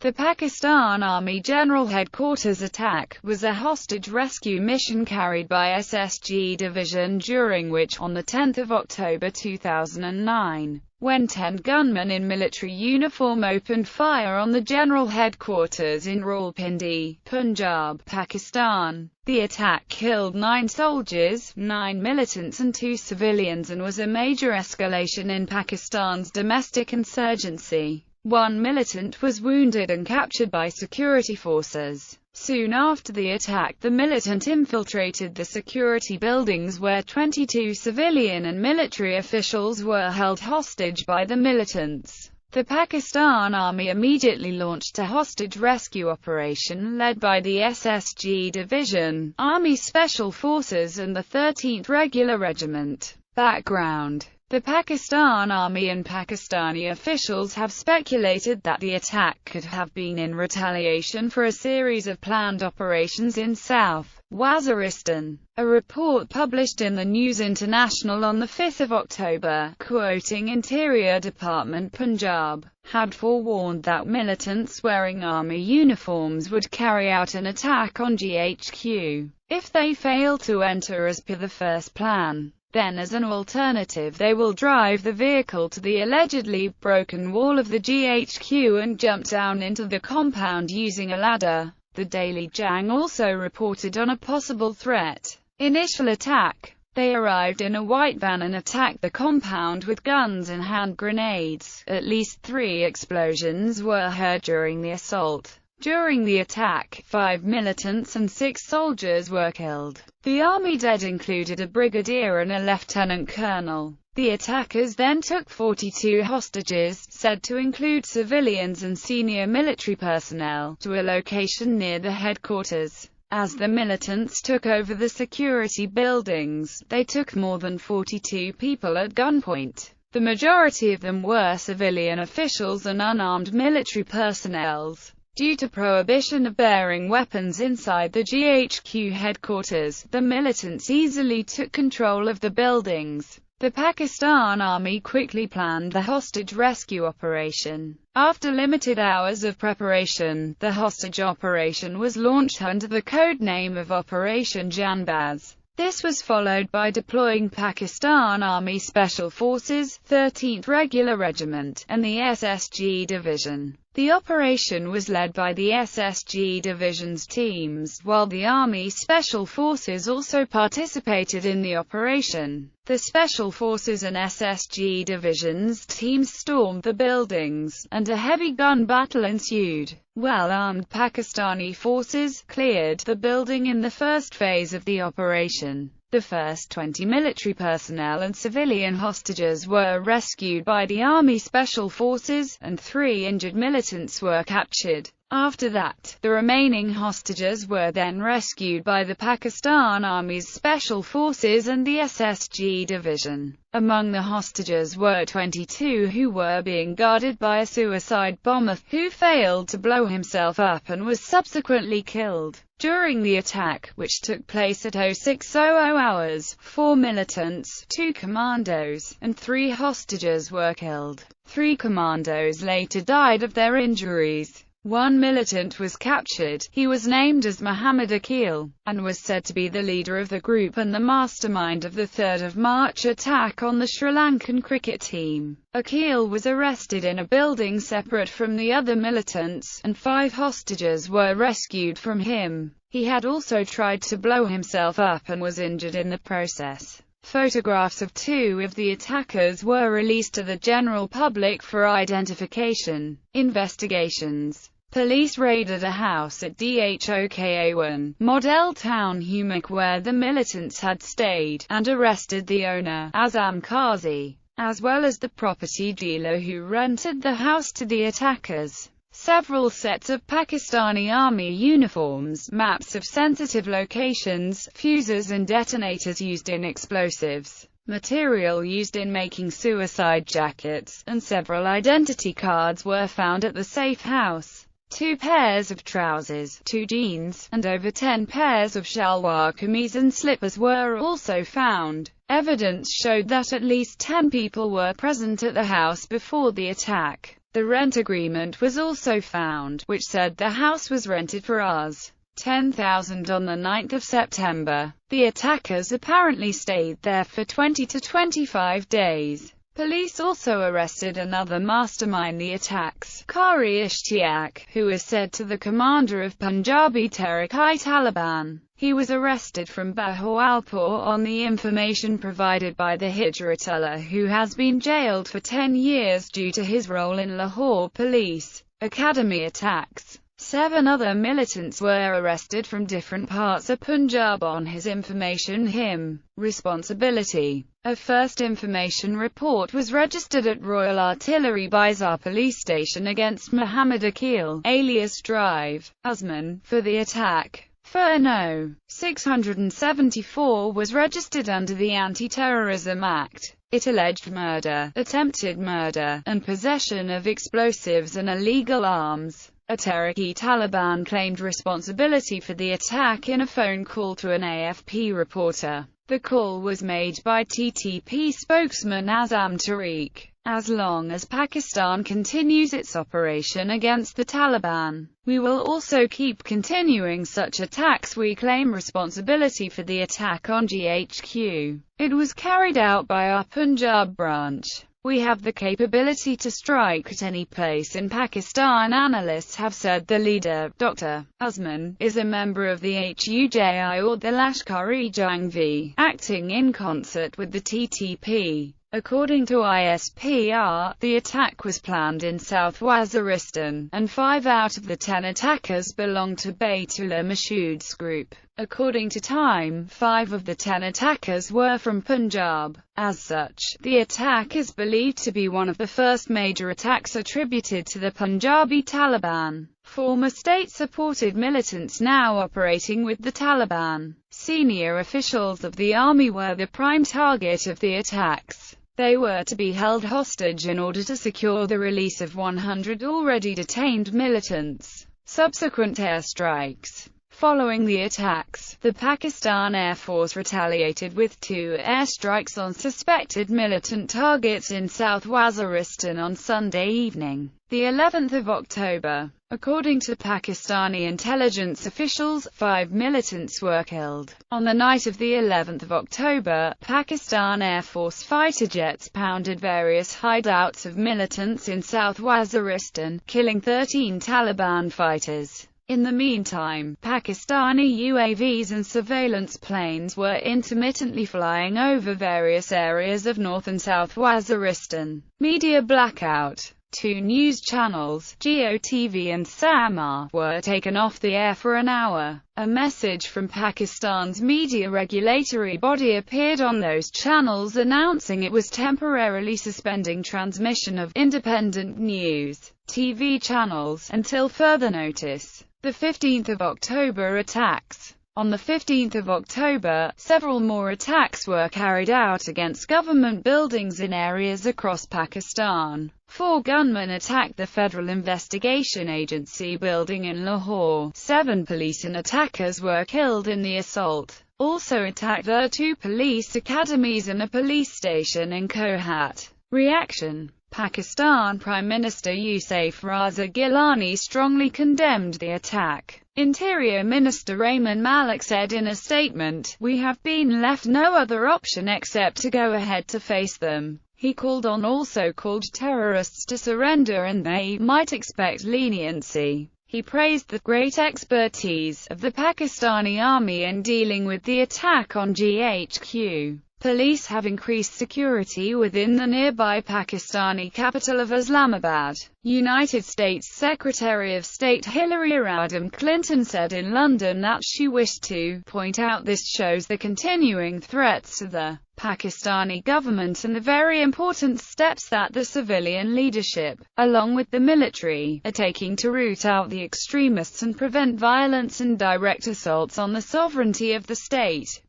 The Pakistan Army General Headquarters attack was a hostage rescue mission carried by SSG Division during which, on 10 October 2009, when 10 gunmen in military uniform opened fire on the General Headquarters in Rawalpindi, Punjab, Pakistan. The attack killed 9 soldiers, 9 militants and 2 civilians and was a major escalation in Pakistan's domestic insurgency. 1 militant was wounded and captured by security forces. Soon after the attack, the militant infiltrated the security buildings where 22 civilian and military officials were held hostage by the militants. The Pakistan Army immediately launched a hostage rescue operation led by the SSG Division, Army Special Forces and the 13th Regular Regiment. Background: the Pakistan Army and Pakistani officials have speculated that the attack could have been in retaliation for a series of planned operations in South Waziristan. A report published in the News International on 5 October, quoting Interior Department Punjab, had forewarned that militants wearing army uniforms would carry out an attack on GHQ. If they fail to enter as per the first plan, then as an alternative they will drive the vehicle to the allegedly broken wall of the GHQ and jump down into the compound using a ladder. The Daily Jang also reported on a possible threat. Initial attack: they arrived in a white van and attacked the compound with guns and hand grenades. At least 3 explosions were heard during the assault. During the attack, 5 militants and 6 soldiers were killed. The army dead included a brigadier and a lieutenant colonel. The attackers then took 42 hostages, said to include civilians and senior military personnel, to a location near the headquarters. As the militants took over the security buildings, they took more than 42 people at gunpoint. The majority of them were civilian officials and unarmed military personnel. Due to prohibition of bearing weapons inside the GHQ headquarters, the militants easily took control of the buildings. The Pakistan Army quickly planned the hostage rescue operation. After limited hours of preparation, the hostage operation was launched under the code name of Operation Janbaz. This was followed by deploying Pakistan Army Special Forces, 13th Regular Regiment, and the SSG Division. The operation was led by the SSG Division's teams, while the Army Special Forces also participated in the operation. The Special Forces and SSG Division's teams stormed the buildings, and a heavy gun battle ensued. Well-armed Pakistani forces cleared the building in the first phase of the operation. The first 20 military personnel and civilian hostages were rescued by the Army Special Forces, and 3 injured militants were captured. After that, the remaining hostages were then rescued by the Pakistan Army's Special Forces and the SSG Division. Among the hostages were 22 who were being guarded by a suicide bomber, who failed to blow himself up and was subsequently killed. During the attack, which took place at 06:00 hours, 4 militants, 2 commandos, and 3 hostages were killed. 3 commandos later died of their injuries. 1 militant was captured. He was named as Muhammad Akil, and was said to be the leader of the group and the mastermind of the 3rd of March attack on the Sri Lankan cricket team. Akil was arrested in a building separate from the other militants, and 5 hostages were rescued from him. He had also tried to blow himself up and was injured in the process. Photographs of 2 of the attackers were released to the general public for identification. Investigations: police raided a house at Dhok-1, Model Town Humak where the militants had stayed, and arrested the owner, Azam Qazi, as well as the property dealer who rented the house to the attackers. Several sets of Pakistani Army uniforms, maps of sensitive locations, fuses and detonators used in explosives, material used in making suicide jackets, and several identity cards were found at the safe house. 2 pairs of trousers, 2 jeans, and over 10 pairs of shalwar kameez and slippers were also found. Evidence showed that at least 10 people were present at the house before the attack. The rent agreement was also found, which said the house was rented for Rs. 10,000 on the 9th of September. The attackers apparently stayed there for 20 to 25 days. Police also arrested another mastermind the attacks, Qari Ishtiaq, who is said to the commander of Punjabi Tehrik-i-Taliban. He was arrested from Bahawalpur on the information provided by the Hijratullah, who has been jailed for 10 years due to his role in Lahore Police Academy attacks. 7 other militants were arrested from different parts of Punjab on his information responsibility. A first information report was registered at Royal Artillery Bazaar Police Station against Muhammad Akil, alias Drive, Usman, for the attack. Furno 674 was registered under the Anti-Terrorism Act. It alleged murder, attempted murder, and possession of explosives and illegal arms. Tehrik-i-Taliban claimed responsibility for the attack in a phone call to an AFP reporter. The call was made by TTP spokesman Azam Tariq. As long as Pakistan continues its operation against the Taliban, we will also keep continuing such attacks. We claim responsibility for the attack on GHQ. It was carried out by our Punjab branch. We have the capability to strike at any place in Pakistan. Analysts have said the leader, Dr. Usman, is a member of the HUJI or the Lashkar-e-Jangvi, acting in concert with the TTP. According to ISPR, the attack was planned in South Waziristan, and 5 out of the 10 attackers belonged to Baytullah Mashood's group. According to Time, 5 of the 10 attackers were from Punjab. As such, the attack is believed to be one of the first major attacks attributed to the Punjabi Taliban. Former state-supported militants now operating with the Taliban. Senior officials of the army were the prime target of the attacks. They were to be held hostage in order to secure the release of 100 already detained militants. Subsequent airstrikes. Following the attacks, the Pakistan Air Force retaliated with 2 airstrikes on suspected militant targets in South Waziristan on Sunday evening, the 11th of October. According to Pakistani intelligence officials, 5 militants were killed. On the night of the 11th of October, Pakistan Air Force fighter jets pounded various hideouts of militants in South Waziristan, killing 13 Taliban fighters. In the meantime, Pakistani UAVs and surveillance planes were intermittently flying over various areas of North and South Waziristan. Media blackout. 2 news channels, GOTV and Samar, were taken off the air for an hour. A message from Pakistan's media regulatory body appeared on those channels announcing it was temporarily suspending transmission of independent news TV channels until further notice. The 15th of October attacks. On the 15th of October, several more attacks were carried out against government buildings in areas across Pakistan. 4 gunmen attacked the Federal Investigation Agency building in Lahore. 7 police and attackers were killed in the assault. Also attacked the 2 police academies and a police station in Kohat. Reaction. Pakistan Prime Minister Yousaf Raza Gilani strongly condemned the attack. Interior Minister Rehman Malik said in a statement, "We have been left no other option except to go ahead to face them." He called on all so-called terrorists to surrender and they might expect leniency. He praised the great expertise of the Pakistani army in dealing with the attack on GHQ. Police have increased security within the nearby Pakistani capital of Islamabad. United States Secretary of State Hillary Rodham Clinton said in London that she wished to point out this shows the continuing threats to the Pakistani government and the very important steps that the civilian leadership, along with the military, are taking to root out the extremists and prevent violence and direct assaults on the sovereignty of the state.